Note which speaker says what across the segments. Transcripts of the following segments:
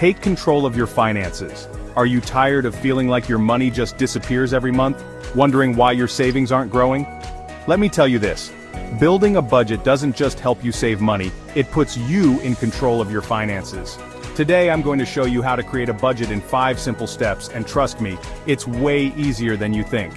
Speaker 1: Take control of your finances. Are you tired of feeling like your money just disappears every month? Wondering why your savings aren't growing? Let me tell you this. Building a budget doesn't just help you save money, it puts you in control of your finances. Today I'm going to show you how to create a budget in 5 simple steps, and trust me, it's way easier than you think.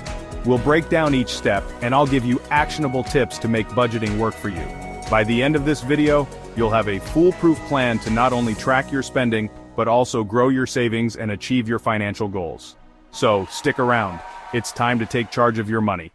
Speaker 1: We'll break down each step, and I'll give you actionable tips to make budgeting work for you. By the end of this video, you'll have a foolproof plan to not only track your spending, but also grow your savings and achieve your financial goals. So, stick around. It's time to take charge of your money.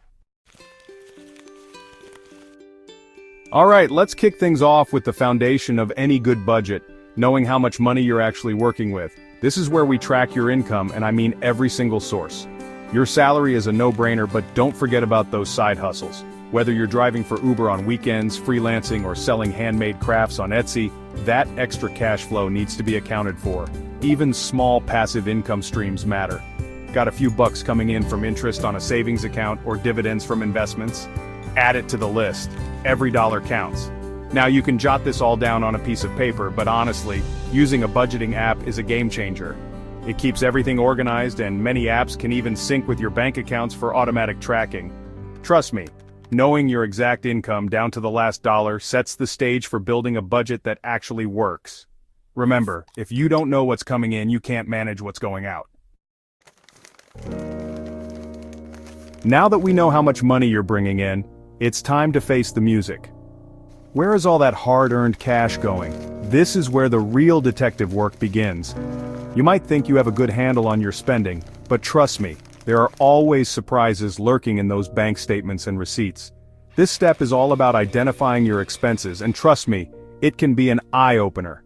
Speaker 1: Alright, let's kick things off with the foundation of any good budget, knowing how much money you're actually working with. This is where we track your income, and I mean every single source. Your salary is a no-brainer, but don't forget about those side hustles. Whether you're driving for Uber on weekends, freelancing, or selling handmade crafts on Etsy, that extra cash flow needs to be accounted for. Even small passive income streams matter. Got a few bucks coming in from interest on a savings account or dividends from investments? Add it to the list. Every dollar counts. Now you can jot this all down on a piece of paper, but honestly, using a budgeting app is a game changer. It keeps everything organized, and many apps can even sync with your bank accounts for automatic tracking. Trust me, knowing your exact income down to the last dollar sets the stage for building a budget that actually works. Remember, if you don't know what's coming in, you can't manage what's going out. Now that we know how much money you're bringing in, it's time to face the music. Where is all that hard-earned cash going? This is where the real detective work begins. You might think you have a good handle on your spending, but trust me, there are always surprises lurking in those bank statements and receipts. This step is all about identifying your expenses, and trust me, it can be an eye-opener.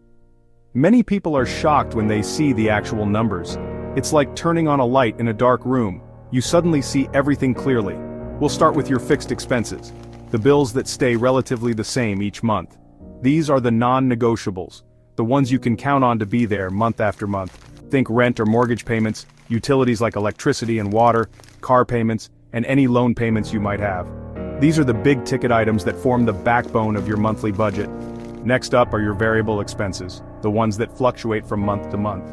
Speaker 1: Many people are shocked when they see the actual numbers. It's like turning on a light in a dark room. You suddenly see everything clearly. We'll start with your fixed expenses, the bills that stay relatively the same each month. These are the non-negotiables, the ones you can count on to be there month after month. Think rent or mortgage payments, utilities like electricity and water, car payments, and any loan payments you might have. These are the big-ticket items that form the backbone of your monthly budget. Next up are your variable expenses, the ones that fluctuate from month to month.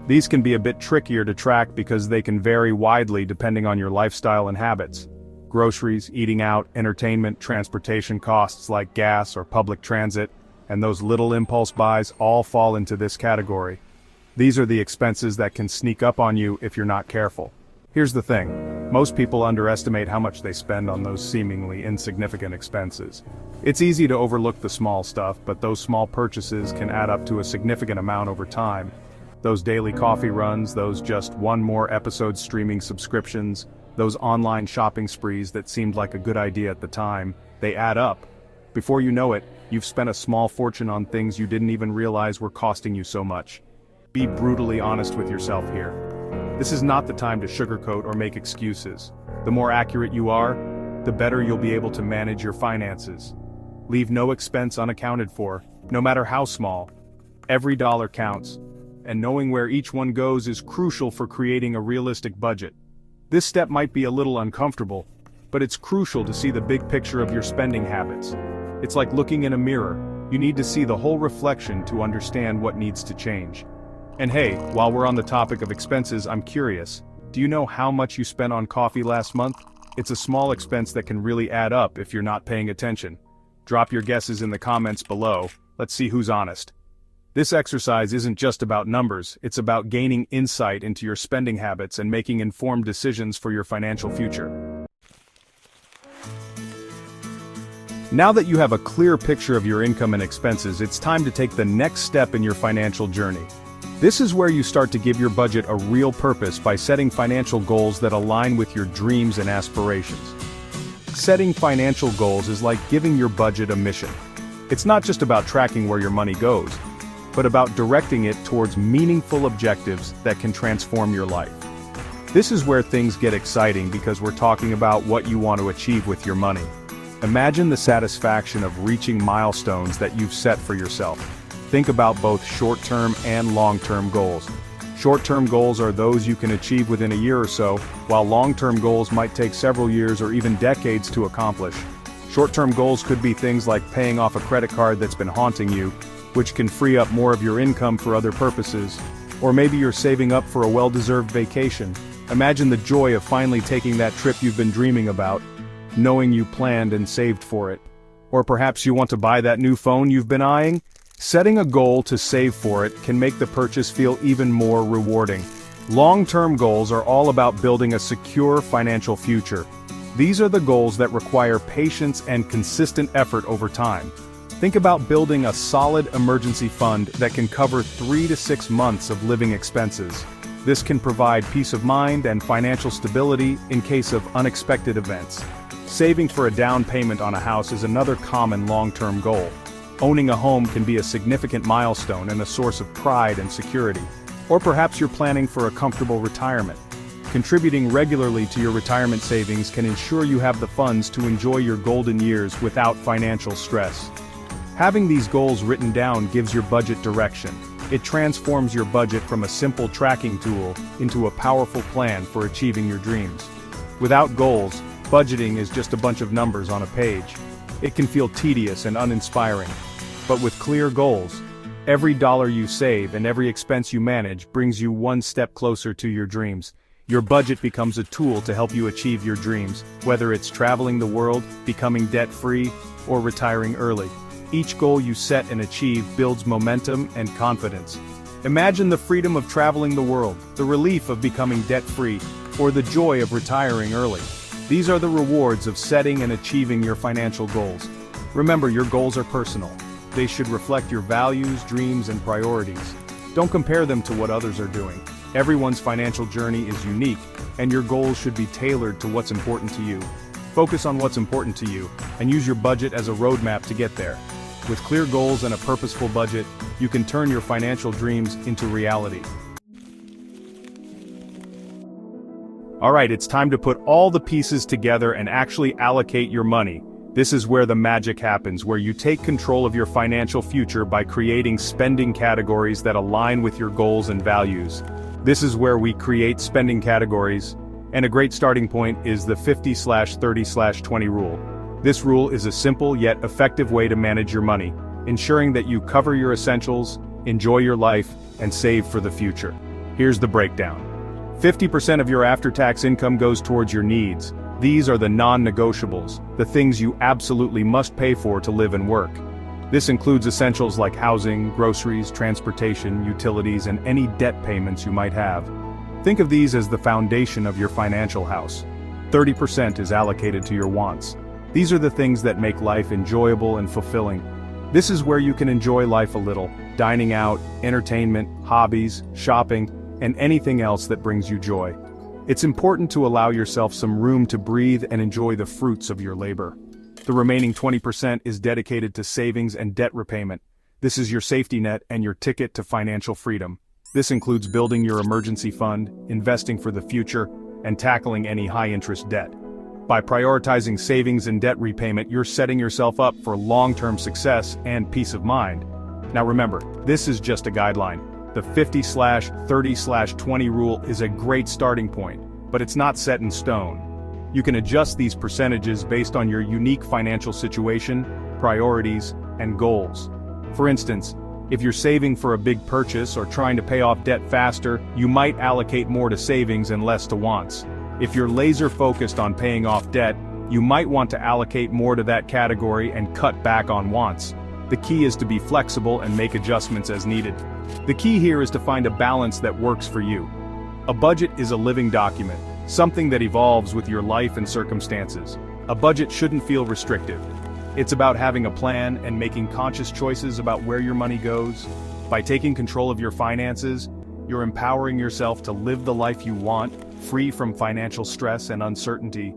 Speaker 1: These can be a bit trickier to track because they can vary widely depending on your lifestyle and habits. Groceries, eating out, entertainment, transportation costs like gas or public transit, and those little impulse buys all fall into this category. These are the expenses that can sneak up on you if you're not careful. Here's the thing, most people underestimate how much they spend on those seemingly insignificant expenses. It's easy to overlook the small stuff, but those small purchases can add up to a significant amount over time. Those daily coffee runs, those just one more episode streaming subscriptions, those online shopping sprees that seemed like a good idea at the time, they add up. Before you know it, you've spent a small fortune on things you didn't even realize were costing you so much. Be brutally honest with yourself here. This is not the time to sugarcoat or make excuses. The more accurate you are, the better you'll be able to manage your finances. Leave no expense unaccounted for, no matter how small. Every dollar counts, and knowing where each one goes is crucial for creating a realistic budget. This step might be a little uncomfortable, but it's crucial to see the big picture of your spending habits. It's like looking in a mirror. You need to see the whole reflection to understand what needs to change. And hey, while we're on the topic of expenses, I'm curious, do you know how much you spent on coffee last month? It's a small expense that can really add up if you're not paying attention. Drop your guesses in the comments below. Let's see who's honest. This exercise isn't just about numbers, it's about gaining insight into your spending habits and making informed decisions for your financial future. Now that you have a clear picture of your income and expenses, it's time to take the next step in your financial journey. This is where you start to give your budget a real purpose by setting financial goals that align with your dreams and aspirations. Setting financial goals is like giving your budget a mission. It's not just about tracking where your money goes, but about directing it towards meaningful objectives that can transform your life. This is where things get exciting because we're talking about what you want to achieve with your money. Imagine the satisfaction of reaching milestones that you've set for yourself. Think about both short-term and long-term goals. Short-term goals are those you can achieve within a year or so, while long-term goals might take several years or even decades to accomplish. Short-term goals could be things like paying off a credit card that's been haunting you, which can free up more of your income for other purposes. Or maybe you're saving up for a well-deserved vacation. Imagine the joy of finally taking that trip you've been dreaming about, knowing you planned and saved for it. Or perhaps you want to buy that new phone you've been eyeing? Setting a goal to save for it can make the purchase feel even more rewarding. Long-term goals are all about building a secure financial future. These are the goals that require patience and consistent effort over time. Think about building a solid emergency fund that can cover 3 to 6 months of living expenses. This can provide peace of mind and financial stability in case of unexpected events. Saving for a down payment on a house is another common long-term goal. Owning a home can be a significant milestone and a source of pride and security. Or perhaps you're planning for a comfortable retirement. Contributing regularly to your retirement savings can ensure you have the funds to enjoy your golden years without financial stress. Having these goals written down gives your budget direction. It transforms your budget from a simple tracking tool into a powerful plan for achieving your dreams. Without goals, budgeting is just a bunch of numbers on a page. It can feel tedious and uninspiring. But with clear goals, every dollar you save and every expense you manage brings you one step closer to your dreams. Your budget becomes a tool to help you achieve your dreams, whether it's traveling the world, becoming debt-free, or retiring early. Each goal you set and achieve builds momentum and confidence. Imagine the freedom of traveling the world, the relief of becoming debt-free, or the joy of retiring early. These are the rewards of setting and achieving your financial goals. Remember, your goals are personal. They should reflect your values, dreams, and priorities. Don't compare them to what others are doing. Everyone's financial journey is unique, and your goals should be tailored to what's important to you. Focus on what's important to you, and use your budget as a roadmap to get there. With clear goals and a purposeful budget, you can turn your financial dreams into reality. Alright, it's time to put all the pieces together and actually allocate your money. This is where the magic happens, where you take control of your financial future by creating spending categories that align with your goals and values. This is where we create spending categories, and a great starting point is the 50/30/20 rule. This rule is a simple yet effective way to manage your money, ensuring that you cover your essentials, enjoy your life, and save for the future. Here's the breakdown. 50% of your after-tax income goes towards your needs. These are the non-negotiables, the things you absolutely must pay for to live and work. This includes essentials like housing, groceries, transportation, utilities, and any debt payments you might have. Think of these as the foundation of your financial house. 30% is allocated to your wants. These are the things that make life enjoyable and fulfilling. This is where you can enjoy life a little, dining out, entertainment, hobbies, shopping, and anything else that brings you joy. It's important to allow yourself some room to breathe and enjoy the fruits of your labor. The remaining 20% is dedicated to savings and debt repayment. This is your safety net and your ticket to financial freedom. This includes building your emergency fund, investing for the future, and tackling any high-interest debt. By prioritizing savings and debt repayment, you're setting yourself up for long-term success and peace of mind. Now remember, this is just a guideline. The 50/30/20 rule is a great starting point, but it's not set in stone. You can adjust these percentages based on your unique financial situation, priorities, and goals. For instance, if you're saving for a big purchase or trying to pay off debt faster, you might allocate more to savings and less to wants. If you're laser-focused on paying off debt, you might want to allocate more to that category and cut back on wants. The key is to be flexible and make adjustments as needed. The key here is to find a balance that works for you. A budget is a living document, something that evolves with your life and circumstances. A budget shouldn't feel restrictive. It's about having a plan and making conscious choices about where your money goes. By taking control of your finances, you're empowering yourself to live the life you want, free from financial stress and uncertainty.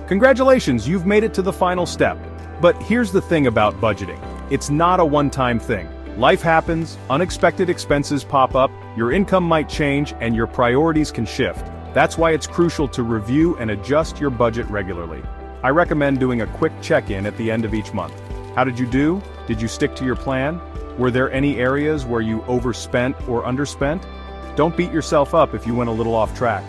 Speaker 1: Congratulations, you've made it to the final step. But here's the thing about budgeting. It's not a one-time thing. Life happens, unexpected expenses pop up, your income might change, and your priorities can shift. That's why it's crucial to review and adjust your budget regularly. I recommend doing a quick check-in at the end of each month. How did you do? Did you stick to your plan? Were there any areas where you overspent or underspent? Don't beat yourself up if you went a little off track.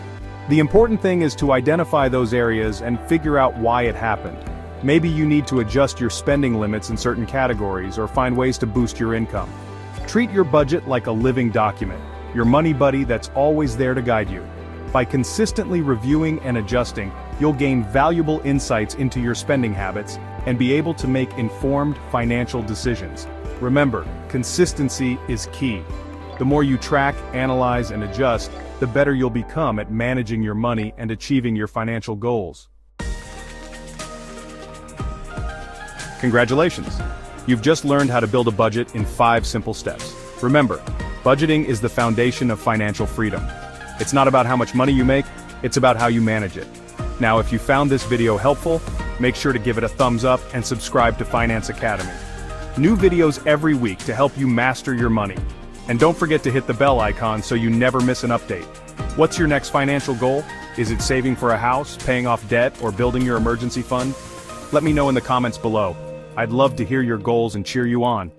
Speaker 1: The important thing is to identify those areas and figure out why it happened. Maybe you need to adjust your spending limits in certain categories or find ways to boost your income. Treat your budget like a living document, your money buddy that's always there to guide you. By consistently reviewing and adjusting, you'll gain valuable insights into your spending habits and be able to make informed financial decisions. Remember, consistency is key. The more you track, analyze, and adjust, the better you'll become at managing your money and achieving your financial goals. Congratulations! You've just learned how to build a budget in 5 simple steps. Remember, budgeting is the foundation of financial freedom. It's not about how much money you make, it's about how you manage it. Now, if you found this video helpful, make sure to give it a thumbs up and subscribe to Finance Academy. New videos every week to help you master your money. And don't forget to hit the bell icon so you never miss an update. What's your next financial goal? Is it saving for a house, paying off debt, or building your emergency fund? Let me know in the comments below. I'd love to hear your goals and cheer you on.